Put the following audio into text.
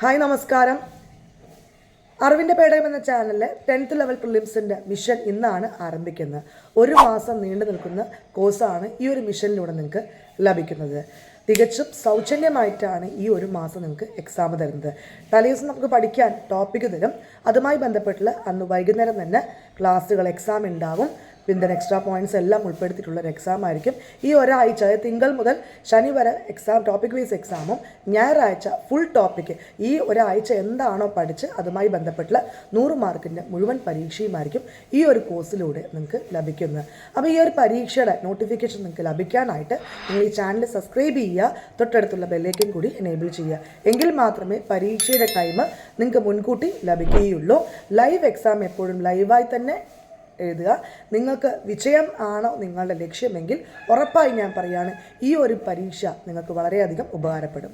Hi നമസ്കാരം. അറിവിൻ്റെ പേടകം എന്ന ചാനലിലെ 10th ലെവൽ പ്രിലിംസിൻ്റെ മിഷൻ ഇന്നാണ് ആരംഭിക്കുന്നത്. ഒരു മാസം നീണ്ടു നിൽക്കുന്ന കോഴ്സാണ് ഈ ഒരു മിഷനിലൂടെ നിങ്ങൾക്ക് ലഭിക്കുന്നത്. തികച്ചും സൗജന്യമായിട്ടാണ് ഈ ഒരു മാസം നിങ്ങൾക്ക് എക്സാം തരുന്നത്. തലേദിവസം നമുക്ക് പഠിക്കാൻ ടോപ്പിക്ക് തരും. അതുമായി ബന്ധപ്പെട്ടുള്ള അന്ന് വൈകുന്നേരം തന്നെ ക്ലാസ്സുകൾ എക്സാം ഉണ്ടാകും. പിന്നെ എക്സ്ട്രാ പോയിൻറ്റ്സ് എല്ലാം ഉൾപ്പെടുത്തിയിട്ടുള്ളൊരു എക്സാം ആയിരിക്കും. ഈ ഒരാഴ്ച തിങ്കൾ മുതൽ ശനി വരെ എക്സാം ടോപ്പിക് വൈസ് എക്സാമും ഞായറാഴ്ച ഫുൾ ടോപ്പിക്ക് ഈ ഒരാഴ്ച എന്താണോ പഠിച്ച് അതുമായി ബന്ധപ്പെട്ടുള്ള 100 മാർക്കിൻ്റെ മുഴുവൻ പരീക്ഷയുമായിരിക്കും ഈ ഒരു കോഴ്സിലൂടെ നിങ്ങൾക്ക് ലഭിക്കുന്നത്. അപ്പോൾ ഈ ഒരു പരീക്ഷയുടെ നോട്ടിഫിക്കേഷൻ നിങ്ങൾക്ക് ലഭിക്കാനായിട്ട് നിങ്ങൾ ഈ ചാനൽ സബ്സ്ക്രൈബ് ചെയ്യുക, തൊട്ടടുത്തുള്ള ബെല്ലൈക്കൻ കൂടി എനേബിൾ ചെയ്യുക. എങ്കിൽ മാത്രമേ പരീക്ഷയുടെ ടൈം നിങ്ങൾക്ക് മുൻകൂട്ടി ലഭിക്കുകയുള്ളൂ. ലൈവ് എക്സാം എപ്പോഴും ലൈവായി തന്നെ എഴുതുക. നിങ്ങൾക്ക് വിജയം ആണോ നിങ്ങളുടെ ലക്ഷ്യമെങ്കിൽ ഉറപ്പായി ഞാൻ പറയുകയാണ്, ഈ ഒരു പരീക്ഷ നിങ്ങൾക്ക് വളരെയധികം ഉപകാരപ്പെടും.